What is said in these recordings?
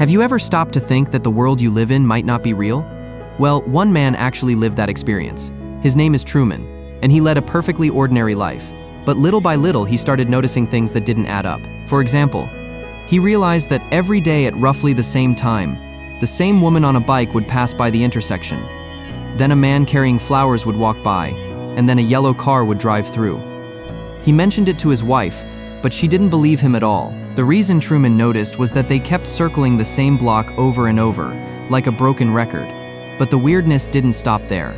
Have you ever stopped to think that the world you live in might not be real? Well, one man actually lived that experience. His name is Truman, and he led a perfectly ordinary life. But little by little, he started noticing things that didn't add up. For example, he realized that every day at roughly the same time, the same woman on a bike would pass by the intersection. Then a man carrying flowers would walk by, and then a yellow car would drive through. He mentioned it to his wife, but she didn't believe him at all. The reason Truman noticed was that they kept circling the same block over and over, like a broken record. But the weirdness didn't stop there.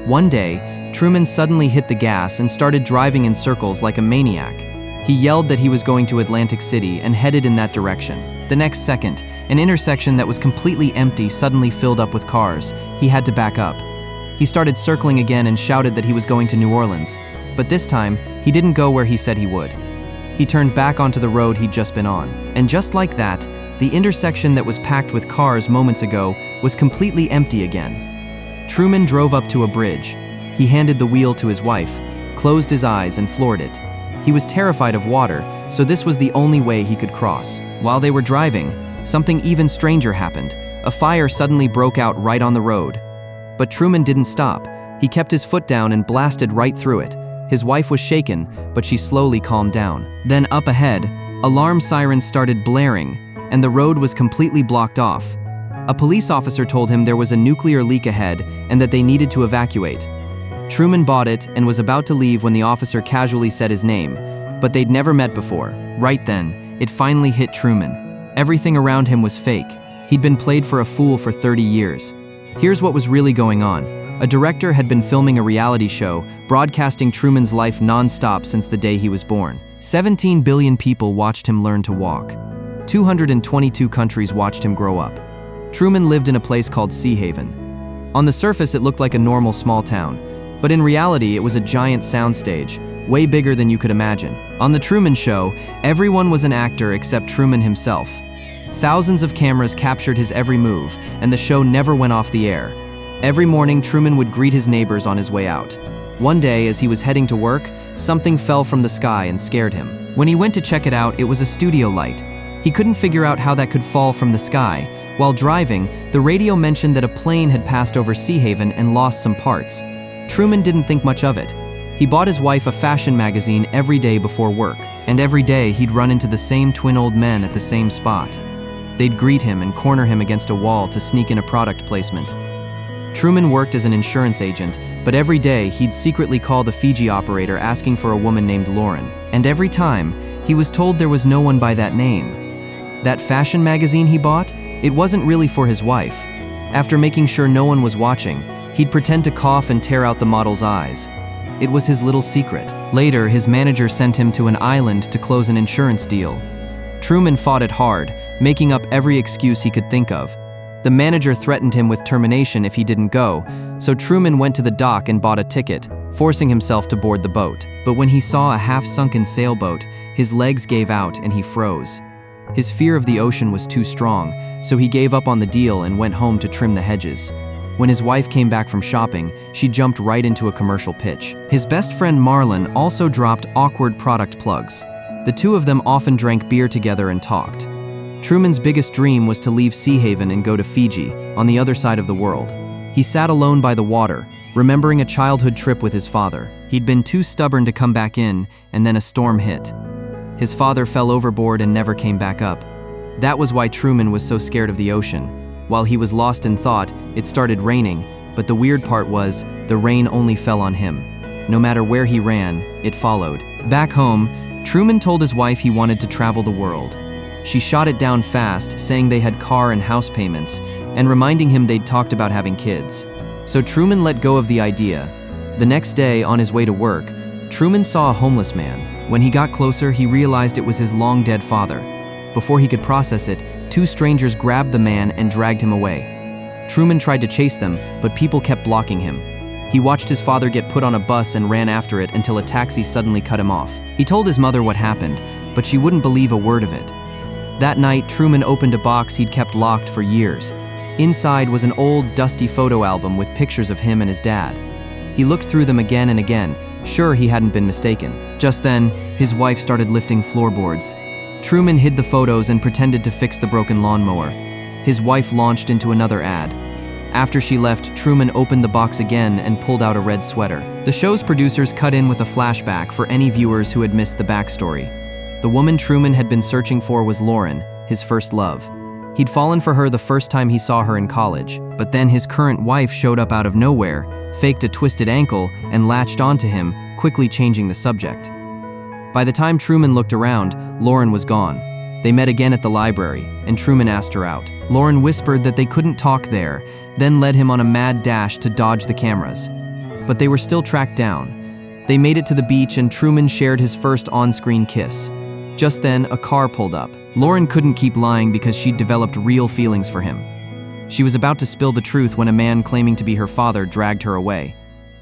One day, Truman suddenly hit the gas and started driving in circles like a maniac. He yelled that he was going to Atlantic City and headed in that direction. The next second, an intersection that was completely empty suddenly filled up with cars. He had to back up. He started circling again and shouted that he was going to New Orleans. But this time, he didn't go where he said he would. He turned back onto the road he'd just been on. And just like that, the intersection that was packed with cars moments ago was completely empty again. Truman drove up to a bridge. He handed the wheel to his wife, closed his eyes and floored it. He was terrified of water, so this was the only way he could cross. While they were driving, something even stranger happened. A fire suddenly broke out right on the road. But Truman didn't stop. He kept his foot down and blasted right through it. His wife was shaken, but she slowly calmed down. Then up ahead, alarm sirens started blaring, and the road was completely blocked off. A police officer told him there was a nuclear leak ahead and that they needed to evacuate. Truman bought it and was about to leave when the officer casually said his name, but they'd never met before. Right then, it finally hit Truman. Everything around him was fake. He'd been played for a fool for 30 years. Here's what was really going on. A director had been filming a reality show, broadcasting Truman's life non-stop since the day he was born. 17 billion people watched him learn to walk. 222 countries watched him grow up. Truman lived in a place called Sea Haven. On the surface, it looked like a normal small town, but in reality, it was a giant soundstage, way bigger than you could imagine. On The Truman Show, everyone was an actor except Truman himself. Thousands of cameras captured his every move, and the show never went off the air. Every morning, Truman would greet his neighbors on his way out. One day, as he was heading to work, something fell from the sky and scared him. When he went to check it out, it was a studio light. He couldn't figure out how that could fall from the sky. While driving, the radio mentioned that a plane had passed over Sea Haven and lost some parts. Truman didn't think much of it. He bought his wife a fashion magazine every day before work, and every day he'd run into the same twin old men at the same spot. They'd greet him and corner him against a wall to sneak in a product placement. Truman worked as an insurance agent, but every day he'd secretly call the Fiji operator asking for a woman named Lauren. And every time, he was told there was no one by that name. That fashion magazine he bought, it wasn't really for his wife. After making sure no one was watching, he'd pretend to cough and tear out the model's eyes. It was his little secret. Later, his manager sent him to an island to close an insurance deal. Truman fought it hard, making up every excuse he could think of. The manager threatened him with termination if he didn't go, so Truman went to the dock and bought a ticket, forcing himself to board the boat. But when he saw a half-sunken sailboat, his legs gave out and he froze. His fear of the ocean was too strong, so he gave up on the deal and went home to trim the hedges. When his wife came back from shopping, she jumped right into a commercial pitch. His best friend Marlon also dropped awkward product plugs. The two of them often drank beer together and talked. Truman's biggest dream was to leave Sea Haven and go to Fiji, on the other side of the world. He sat alone by the water, remembering a childhood trip with his father. He'd been too stubborn to come back in, and then a storm hit. His father fell overboard and never came back up. That was why Truman was so scared of the ocean. While he was lost in thought, it started raining, but the weird part was, the rain only fell on him. No matter where he ran, it followed. Back home, Truman told his wife he wanted to travel the world. She shot it down fast, saying they had car and house payments, and reminding him they'd talked about having kids. So Truman let go of the idea. The next day, on his way to work, Truman saw a homeless man. When he got closer, he realized it was his long-dead father. Before he could process it, two strangers grabbed the man and dragged him away. Truman tried to chase them, but people kept blocking him. He watched his father get put on a bus and ran after it until a taxi suddenly cut him off. He told his mother what happened, but she wouldn't believe a word of it. That night, Truman opened a box he'd kept locked for years. Inside was an old, dusty photo album with pictures of him and his dad. He looked through them again and again, sure he hadn't been mistaken. Just then, his wife started lifting floorboards. Truman hid the photos and pretended to fix the broken lawnmower. His wife launched into another ad. After she left, Truman opened the box again and pulled out a red sweater. The show's producers cut in with a flashback for any viewers who had missed the backstory. The woman Truman had been searching for was Lauren, his first love. He'd fallen for her the first time he saw her in college, but then his current wife showed up out of nowhere, faked a twisted ankle, and latched onto him, quickly changing the subject. By the time Truman looked around, Lauren was gone. They met again at the library, and Truman asked her out. Lauren whispered that they couldn't talk there, then led him on a mad dash to dodge the cameras. But they were still tracked down. They made it to the beach and Truman shared his first on-screen kiss. Just then, a car pulled up. Lauren couldn't keep lying because she'd developed real feelings for him. She was about to spill the truth when a man claiming to be her father dragged her away.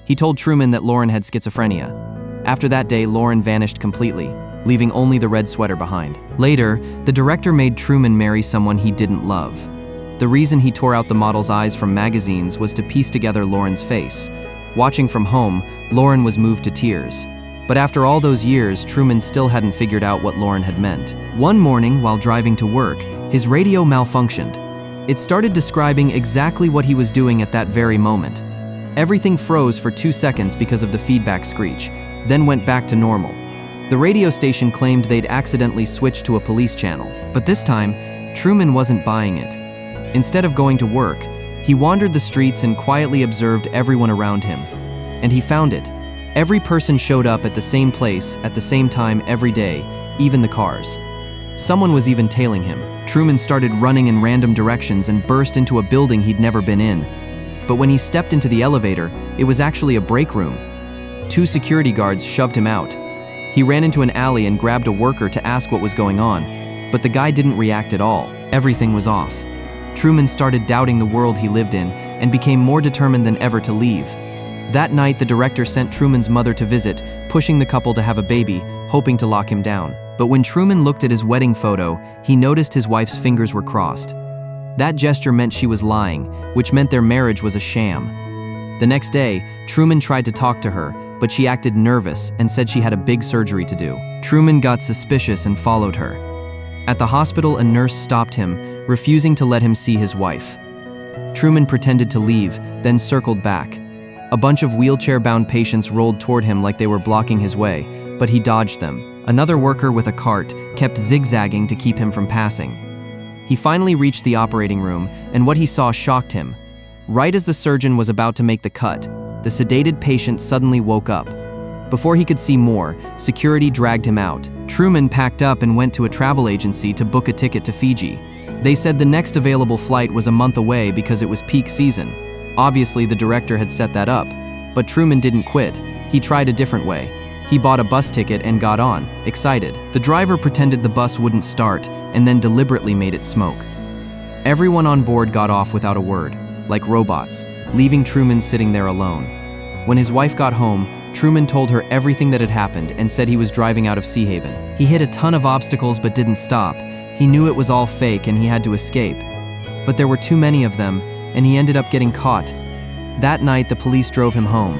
He told Truman that Lauren had schizophrenia. After that day, Lauren vanished completely, leaving only the red sweater behind. Later, the director made Truman marry someone he didn't love. The reason he tore out the model's eyes from magazines was to piece together Lauren's face. Watching from home, Lauren was moved to tears. But after all those years, Truman still hadn't figured out what Lauren had meant. One morning, while driving to work, his radio malfunctioned. It started describing exactly what he was doing at that very moment. Everything froze for 2 seconds because of the feedback screech, then went back to normal. The radio station claimed they'd accidentally switched to a police channel. But this time, Truman wasn't buying it. Instead of going to work, he wandered the streets and quietly observed everyone around him. And he found it. Every person showed up at the same place, at the same time every day, even the cars. Someone was even tailing him. Truman started running in random directions and burst into a building he'd never been in. But when he stepped into the elevator, it was actually a break room. 2 security guards shoved him out. He ran into an alley and grabbed a worker to ask what was going on, but the guy didn't react at all. Everything was off. Truman started doubting the world he lived in and became more determined than ever to leave. That night, the director sent Truman's mother to visit, pushing the couple to have a baby, hoping to lock him down. But when Truman looked at his wedding photo, he noticed his wife's fingers were crossed. That gesture meant she was lying, which meant their marriage was a sham. The next day, Truman tried to talk to her, but she acted nervous and said she had a big surgery to do. Truman got suspicious and followed her. At the hospital, a nurse stopped him, refusing to let him see his wife. Truman pretended to leave, then circled back. A bunch of wheelchair-bound patients rolled toward him like they were blocking his way, but he dodged them. Another worker with a cart kept zigzagging to keep him from passing. He finally reached the operating room, and what he saw shocked him. Right as the surgeon was about to make the cut, the sedated patient suddenly woke up. Before he could see more, security dragged him out. Truman packed up and went to a travel agency to book a ticket to Fiji. They said the next available flight was a month away because it was peak season. Obviously, the director had set that up. But Truman didn't quit. He tried a different way. He bought a bus ticket and got on, excited. The driver pretended the bus wouldn't start and then deliberately made it smoke. Everyone on board got off without a word, like robots, leaving Truman sitting there alone. When his wife got home, Truman told her everything that had happened and said he was driving out of Sea Haven. He hit a ton of obstacles but didn't stop. He knew it was all fake and he had to escape. But there were too many of them, and he ended up getting caught. That night, the police drove him home.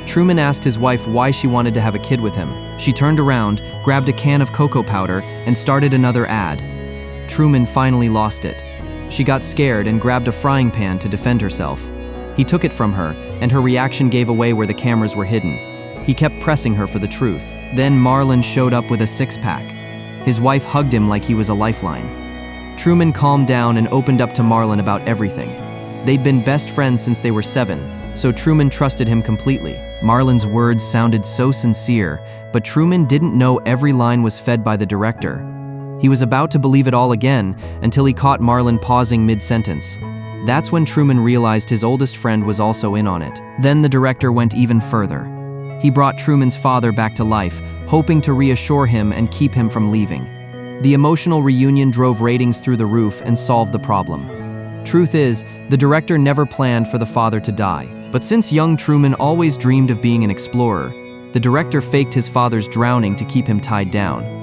Truman asked his wife why she wanted to have a kid with him. She turned around, grabbed a can of cocoa powder, and started another ad. Truman finally lost it. She got scared and grabbed a frying pan to defend herself. He took it from her, and her reaction gave away where the cameras were hidden. He kept pressing her for the truth. Then Marlon showed up with a 6-pack. His wife hugged him like he was a lifeline. Truman calmed down and opened up to Marlon about everything. They'd been best friends since they were 7, so Truman trusted him completely. Marlon's words sounded so sincere, but Truman didn't know every line was fed by the director. He was about to believe it all again until he caught Marlon pausing mid-sentence. That's when Truman realized his oldest friend was also in on it. Then the director went even further. He brought Truman's father back to life, hoping to reassure him and keep him from leaving. The emotional reunion drove ratings through the roof and solved the problem. Truth is, the director never planned for the father to die. But since young Truman always dreamed of being an explorer, the director faked his father's drowning to keep him tied down.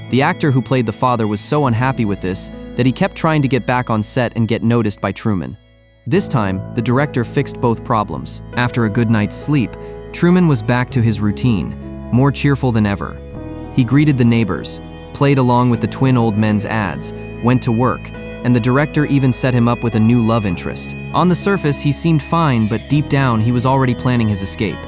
The actor who played the father was so unhappy with this that he kept trying to get back on set and get noticed by Truman. This time, the director fixed both problems. After a good night's sleep, Truman was back to his routine, more cheerful than ever. He greeted the neighbors, played along with the twin old men's ads, went to work, and the director even set him up with a new love interest. On the surface, he seemed fine, but deep down, he was already planning his escape.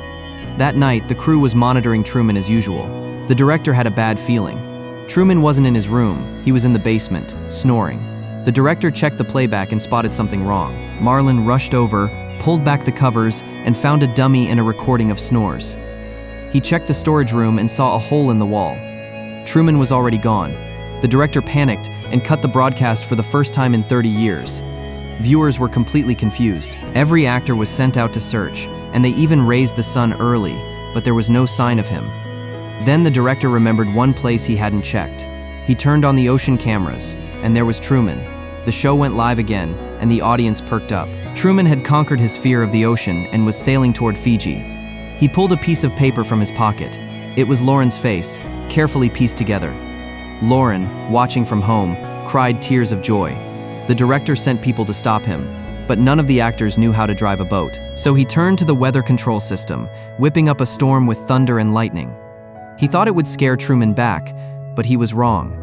That night, the crew was monitoring Truman as usual. The director had a bad feeling. Truman wasn't in his room, he was in the basement, snoring. The director checked the playback and spotted something wrong. Marlon rushed over, pulled back the covers, and found a dummy and a recording of snores. He checked the storage room and saw a hole in the wall. Truman was already gone. The director panicked and cut the broadcast for the first time in 30 years. Viewers were completely confused. Every actor was sent out to search, and they even raised the sun early, but there was no sign of him. Then the director remembered one place he hadn't checked. He turned on the ocean cameras, and there was Truman. The show went live again, and the audience perked up. Truman had conquered his fear of the ocean and was sailing toward Fiji. He pulled a piece of paper from his pocket. It was Lauren's face, carefully pieced together. Lauren, watching from home, cried tears of joy. The director sent people to stop him, but none of the actors knew how to drive a boat. So he turned to the weather control system, whipping up a storm with thunder and lightning. He thought it would scare Truman back, but he was wrong.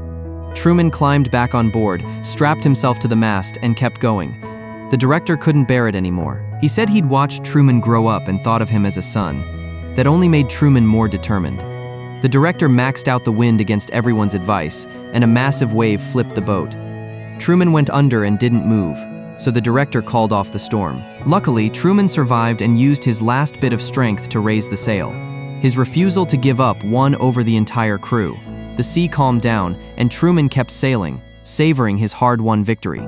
Truman climbed back on board, strapped himself to the mast, and kept going. The director couldn't bear it anymore. He said he'd watched Truman grow up and thought of him as a son. That only made Truman more determined. The director maxed out the wind against everyone's advice, and a massive wave flipped the boat. Truman went under and didn't move, so the director called off the storm. Luckily, Truman survived and used his last bit of strength to raise the sail. His refusal to give up won over the entire crew. The sea calmed down, and Truman kept sailing, savoring his hard-won victory.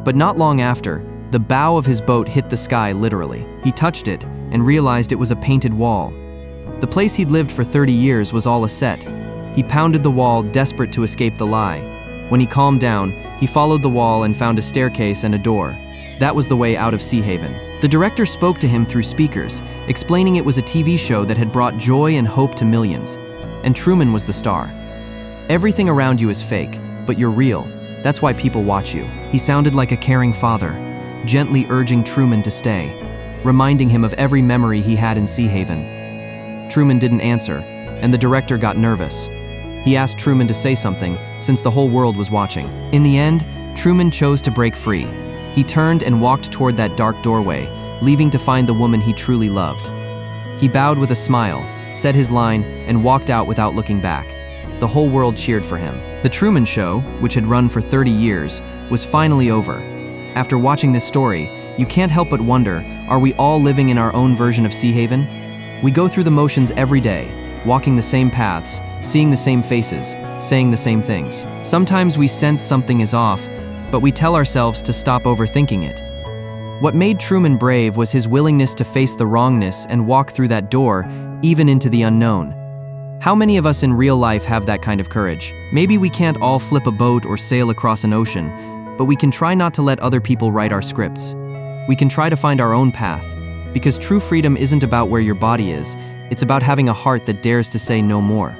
But not long after, the bow of his boat hit the sky literally. He touched it and realized it was a painted wall. The place he'd lived for 30 years was all a set. He pounded the wall, desperate to escape the lie. When he calmed down, he followed the wall and found a staircase and a door. That was the way out of Sea Haven. The director spoke to him through speakers, explaining it was a TV show that had brought joy and hope to millions. And Truman was the star. Everything around you is fake, but you're real. That's why people watch you. He sounded like a caring father, gently urging Truman to stay, reminding him of every memory he had in Sea Haven. Truman didn't answer, and the director got nervous. He asked Truman to say something, since the whole world was watching. In the end, Truman chose to break free. He turned and walked toward that dark doorway, leaving to find the woman he truly loved. He bowed with a smile, said his line, and walked out without looking back. The whole world cheered for him. The Truman Show, which had run for 30 years, was finally over. After watching this story, you can't help but wonder, are we all living in our own version of Sea Haven? We go through the motions every day, walking the same paths, seeing the same faces, saying the same things. Sometimes we sense something is off, but we tell ourselves to stop overthinking it. What made Truman brave was his willingness to face the wrongness and walk through that door, even into the unknown. How many of us in real life have that kind of courage? Maybe we can't all flip a boat or sail across an ocean, but we can try not to let other people write our scripts. We can try to find our own path, because true freedom isn't about where your body is, it's about having a heart that dares to say no more.